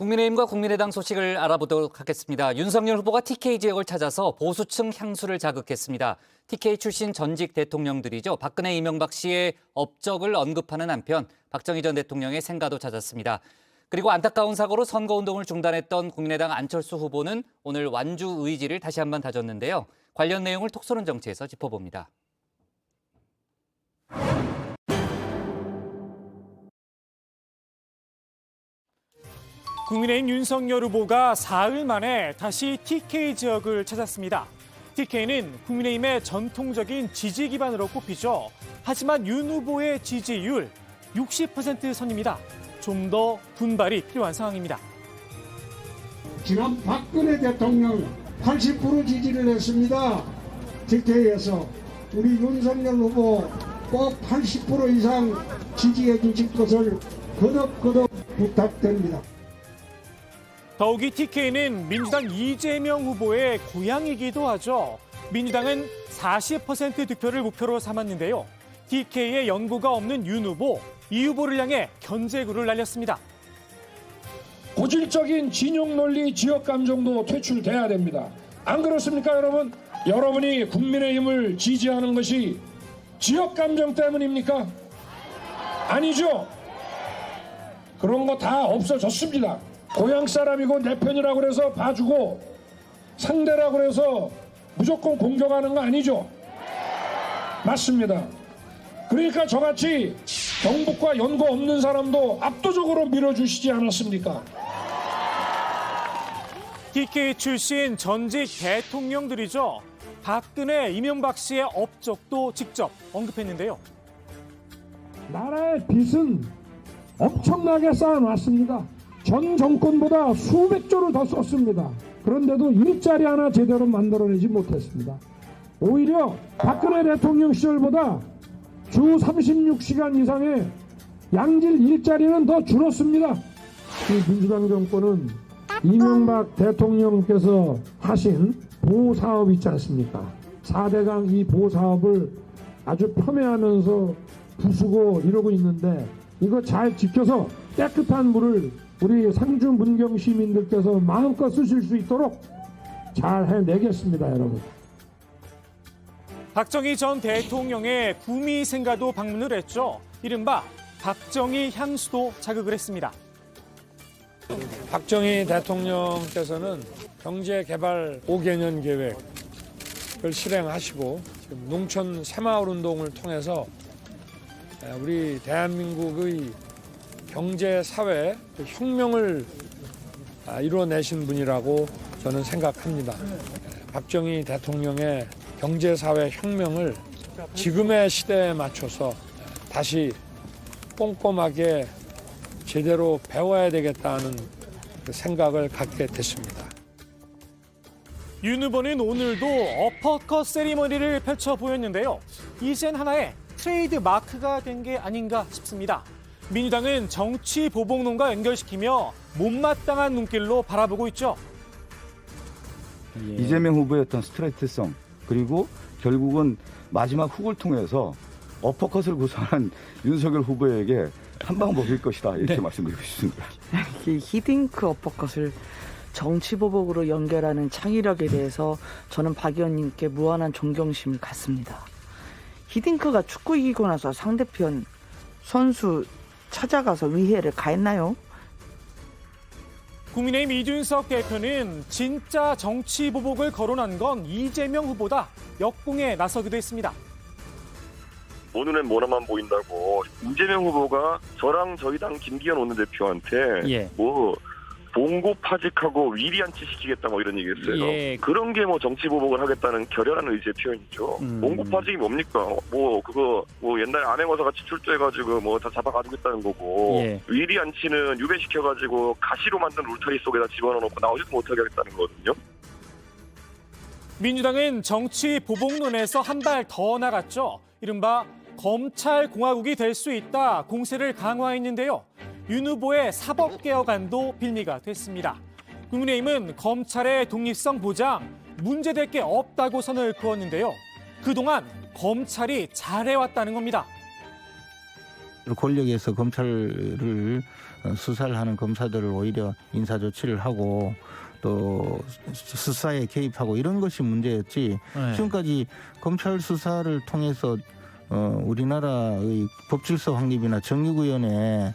국민의힘과 국민의당 소식을 알아보도록 하겠습니다. 윤석열 후보가 TK 지역을 찾아서 보수층 향수를 자극했습니다. TK 출신 전직 대통령들이죠. 박근혜, 이명박 씨의 업적을 언급하는 한편 박정희 전 대통령의 생가도 찾았습니다. 그리고 안타까운 사고로 선거운동을 중단했던 국민의당 안철수 후보는 오늘 완주 의지를 다시 한번 다졌는데요. 관련 내용을 톡쏘는 정치에서 짚어봅니다. 국민의힘 윤석열 후보가 사흘 만에 다시 TK 지역을 찾았습니다. TK는 국민의힘의 전통적인 지지 기반으로 꼽히죠. 하지만 윤 후보의 지지율 60% 선입니다. 좀 더 분발이 필요한 상황입니다. 지난 박근혜 대통령 80% 지지를 했습니다. TK에서 우리 윤석열 후보 꼭 80% 이상 지지해 주실 것을 거듭 부탁드립니다. 더욱이 TK는 민주당 이재명 후보의 고향이기도 하죠. 민주당은 40% 득표를 목표로 삼았는데요. TK에 연고가 없는 윤 후보, 이 후보를 향해 견제구를 날렸습니다. 고질적인 진영 논리, 지역 감정도 퇴출돼야 됩니다. 안 그렇습니까, 여러분? 여러분이 국민의힘을 지지하는 것이 지역 감정 때문입니까? 아니죠? 그런 거 다 없어졌습니다. 고향 사람이고 내 편이라고 해서 봐주고 상대라고 해서 무조건 공격하는 거 아니죠? 맞습니다. 그러니까 저같이 경북과 연고 없는 사람도 압도적으로 밀어주시지 않았습니까? TK 출신 전직 대통령들이죠. 박근혜, 이명박 씨의 업적도 직접 언급했는데요. 나라의 빚은 엄청나게 쌓아놨습니다. 전 정권보다 수백 조를 더 썼습니다. 그런데도 일자리 하나 제대로 만들어내지 못했습니다. 오히려 박근혜 대통령 시절보다 주 36시간 이상의 양질 일자리는 더 줄었습니다. 이 민주당 정권은 이명박 대통령께서 하신 보호사업 있지 않습니까? 4대강 이 보호사업을 아주 폄훼하면서 부수고 이러고 있는데 이거 잘 지켜서 깨끗한 물을 우리 상주 문경 시민들께서 마음껏 쓰실 수 있도록 잘 해내겠습니다, 여러분. 박정희 전 대통령의 구미 생가도 방문을 했죠. 이른바 박정희 향수도 자극을 했습니다. 박정희 대통령께서는 경제개발 5개년 계획을 실행하시고 지금 농촌 새마을 운동을 통해서 우리 대한민국의 경제, 사회 혁명을 이루어내신 분이라고 저는 생각합니다. 박정희 대통령의 경제, 사회 혁명을 지금의 시대에 맞춰서 다시 꼼꼼하게 제대로 배워야 되겠다는 생각을 갖게 됐습니다. 윤 후보는 오늘도 어퍼컷 세리머니를 펼쳐 보였는데요. 이젠 하나의 트레이드 마크가 된 게 아닌가 싶습니다. 민주당은 정치 보복론과 연결시키며 못마땅한 눈길로 바라보고 있죠. 이재명 후보의 어떤 스트레이트성 그리고 결국은 마지막 훅을 통해서 어퍼컷을 구사한 윤석열 후보에게 한 방 먹일 것이다 이렇게 말씀드리고 싶습니다. 히딩크 어퍼컷을 정치보복으로 연결하는 창의력에 대해서 저는 박 의원님께 무한한 존경심을 갖습니다. 히딩크가 축구 이기고 나서 상대편 선수 찾아가서 위해를 가했나요? 국민의힘 이준석 대표는 진짜 정치 보복을 거론한 건 이재명 후보다 역공에 나서기도 했습니다. 오늘은 뭐나만 보인다고 이재명 후보가 저랑 저희 당 김기현 원내대표한테 뭐 봉고 파직하고 위리안치 시키겠다 뭐 이런 얘기했어요. 그런 게 뭐 정치 보복을 하겠다는 결연한 의지의 표현이죠. 봉고 파직이 뭡니까? 뭐 그거 뭐 옛날에 안행어사 같이 출두해가지고 뭐 다 잡아가지겠다는 거고 위리안치는 유배시켜가지고 가시로 만든 울타리 속에다 집어넣어놓고 나오지도 못하게 하겠다는 거거든요. 민주당은 정치 보복론에서 한 발 더 나갔죠. 이른바 검찰공화국이 될 수 있다 공세를 강화했는데요. 윤 후보의 사법개혁안도 빌미가 됐습니다. 국민의힘은 검찰의 독립성 보장, 문제될 게 없다고 선을 그었는데요. 그동안 검찰이 잘해왔다는 겁니다. 권력에서 검찰을 수사를 하는 검사들을 오히려 인사 조치를 하고 또 수사에 개입하고 이런 것이 문제였지. 네. 지금까지 검찰 수사를 통해서 우리나라의 법질서 확립이나 정의구현에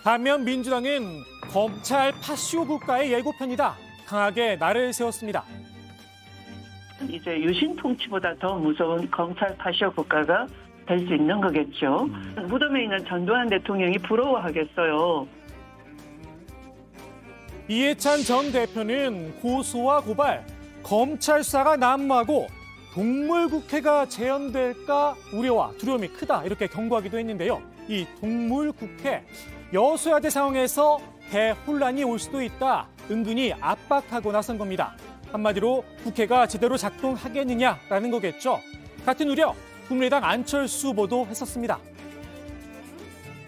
반면 민주당은 검찰 파쇼 국가의 예고편이다. 강하게 날을 세웠습니다. 이제 유신 통치보다 더 무서운 검찰 파쇼 국가가 될 수 있는 거겠죠. 무덤에 있는 전두환 대통령이 부러워하겠어요. 이해찬 전 대표는 고소와 고발, 검찰 수사가 난무하고 동물국회가 재현될까 우려와 두려움이 크다 이렇게 경고하기도 했는데요. 이 동물국회, 여소야대 상황에서 대혼란이 올 수도 있다. 은근히 압박하고 나선 겁니다. 한마디로 국회가 제대로 작동하겠느냐라는 거겠죠. 같은 우려 국민의당 안철수 후보도 했었습니다.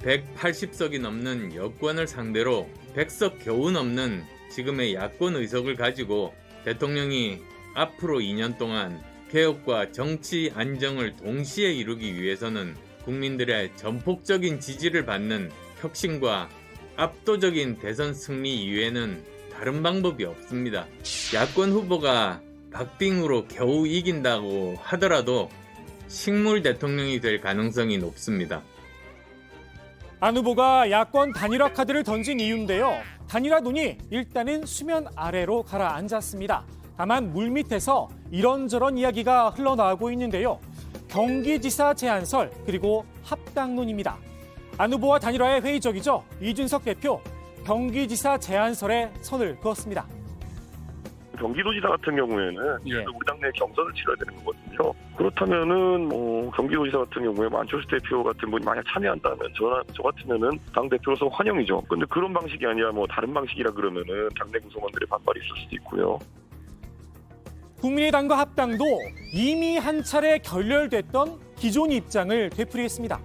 180석이 넘는 여권을 상대로 100석 겨우 넘는 지금의 야권 의석을 가지고 대통령이 앞으로 2년 동안 개혁과 정치 안정을 동시에 이루기 위해서는 국민들의 전폭적인 지지를 받는 혁신과 압도적인 대선 승리 이외에는 다른 방법이 없습니다. 야권 후보가 박빙으로 겨우 이긴다고 하더라도 식물 대통령이 될 가능성이 높습니다. 안 후보가 야권 단일화 카드를 던진 이유인데요. 단일화 논의 일단은 수면 아래로 가라앉았습니다. 다만 물밑에서 이런저런 이야기가 흘러나오고 있는데요. 경기지사 제안설 그리고 합당론입니다. 안 후보와 단일화에 회의적이죠. 이준석 대표 경기지사 제안설에 선을 그었습니다. 경기도지사 같은 경우에는 우리 당내 경선을 치러야 되는 거거든요. 그렇다면은 경기도지사 같은 경우에 안철수 대표 같은 분이 만약 참여한다면 저 같으면은 당 대표로서 환영이죠. 근데 그런 방식이 아니라 다른 방식이라 그러면은 당내 구성원들의 반발이 있을 수도 있고요. 국민의당과 합당도 이미 한 차례 결렬됐던 기존 입장을 되풀이했습니다.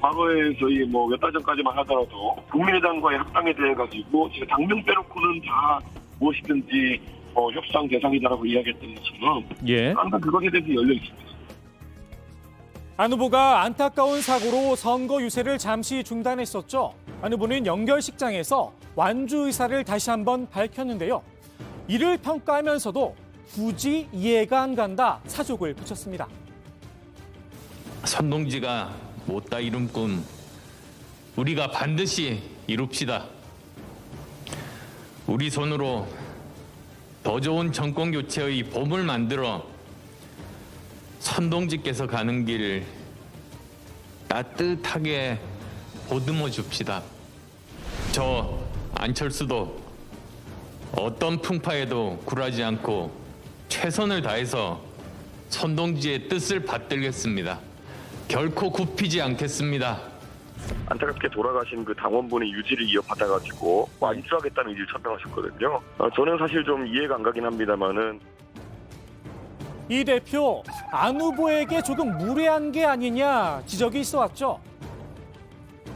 과거에 저희 몇 달 전까지만 하더라도 국민의당과의 합당에 대해 가지고 당명 빼놓고는 다 무엇이든지 협상 대상이다라고 이야기했던 것처럼 항상 그것에 대해서 열려 있습니다. 안 후보가 안타까운 사고로 선거 유세를 잠시 중단했었죠. 안 후보는 연결식장에서 완주 의사를 다시 한번 밝혔는데요. 이를 평가하면서도 굳이 이해가 안 간다 사족을 붙였습니다. 선동지가 못다 이룬 꿈 우리가 반드시 이룹시다. 우리 손으로 더 좋은 정권 교체의 봄을 만들어 선동지께서 가는 길 따뜻하게 보듬어 줍시다. 저 안철수도 어떤 풍파에도 굴하지 않고 최선을 다해서 선동지의 뜻을 받들겠습니다. 결코 굽히지 않겠습니다. 안타깝게 돌아가신 그 당원분의 유지를 이어받아가지고 완주하겠다는 의지를 천명하셨거든요. 저는 사실 좀 이해가 안 가긴 합니다만은 이 대표 안 후보에게 조금 무례한 게 아니냐 지적이 있어왔죠.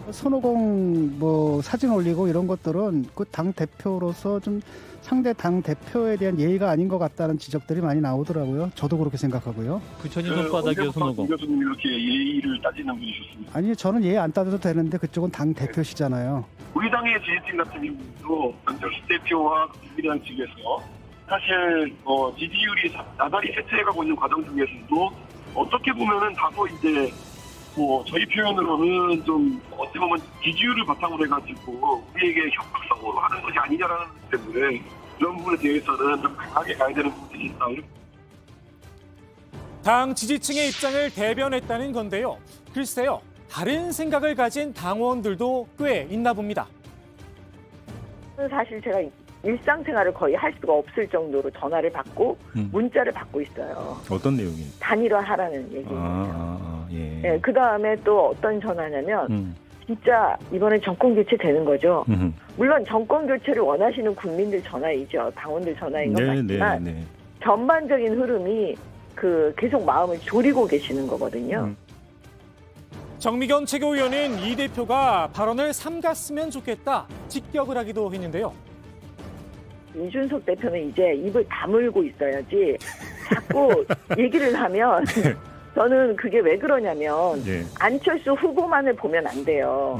손오공 사진 올리고 이런 것들은 그 당 대표로서 좀 상대 당 대표에 대한 예의가 아닌 것 같다는 지적들이 많이 나오더라고요. 저도 그렇게 생각하고요. 부처님 손바닥에 손오공. 교수님 이렇게 예의를 따지는 분이셨습니다. 아니 저는 예의 안 따져도 되는데 그쪽은 당 대표시잖아요. 우리 당의 지지층 같은 경우도 안철수 대표와 국민의당 측에서 사실 지지율이 나날이 쇠퇴해가고 있는 과정 중에서도 어떻게 보면은 다소 이제 저희 표현으로는 좀 어떻게 보면 지지율을 바탕으로 해가지고 우리에게 협박성으로 하는 것이 아니냐라는 때문에 그런 부분에 대해서는 좀 강하게 가야 되는 부분이 있다. 당 지지층의 입장을 대변했다는 건데요. 글쎄요, 다른 생각을 가진 당원들도 꽤 있나 봅니다. 사실 제가 일상생활을 거의 할 수가 없을 정도로 전화를 받고 문자를 받고 있어요. 어떤 내용이? 단일화하라는 얘기입니다. 예, 그다음에 또 어떤 전화냐면 진짜 이번에 정권 교체 되는 거죠. 물론 정권 교체를 원하시는 국민들 전화이죠. 당원들 전화인 건 맞지만 전반적인 흐름이 계속 마음을 졸이고 계시는 거거든요. 정미경 최고위원은 이 대표가 발언을 삼갔으면 좋겠다 직격을 하기도 했는데요. 이준석 대표는 이제 입을 다물고 있어야지 자꾸 얘기를 하면 저는 그게 왜 그러냐면 예. 안철수 후보만을 보면 안 돼요.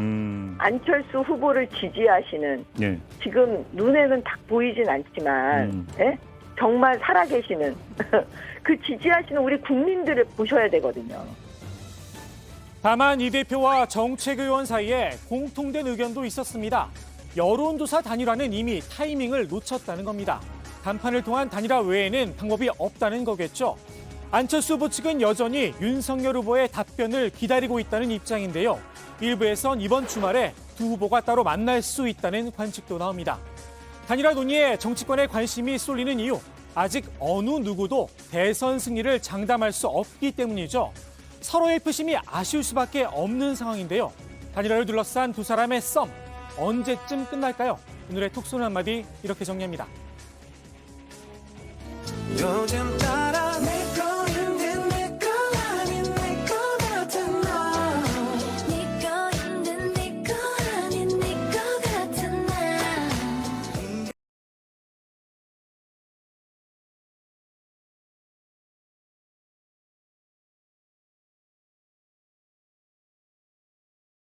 안철수 후보를 지지하시는 예. 지금 눈에는 딱 보이진 않지만 예? 정말 살아계시는 그 지지하시는 우리 국민들을 보셔야 되거든요. 다만 이 대표와 정책의원 사이에 공통된 의견도 있었습니다. 여론조사 단일화는 이미 타이밍을 놓쳤다는 겁니다. 단판을 통한 단일화 외에는 방법이 없다는 거겠죠. 안철수 후보 측은 여전히 윤석열 후보의 답변을 기다리고 있다는 입장인데요. 일부에선 이번 주말에 두 후보가 따로 만날 수 있다는 관측도 나옵니다. 단일화 논의에 정치권의 관심이 쏠리는 이유, 아직 어느 누구도 대선 승리를 장담할 수 없기 때문이죠. 서로의 표심이 아쉬울 수밖에 없는 상황인데요. 단일화를 둘러싼 두 사람의 썸, 언제쯤 끝날까요? 오늘의 톡 쏘는 한마디 이렇게 정리합니다. 요즘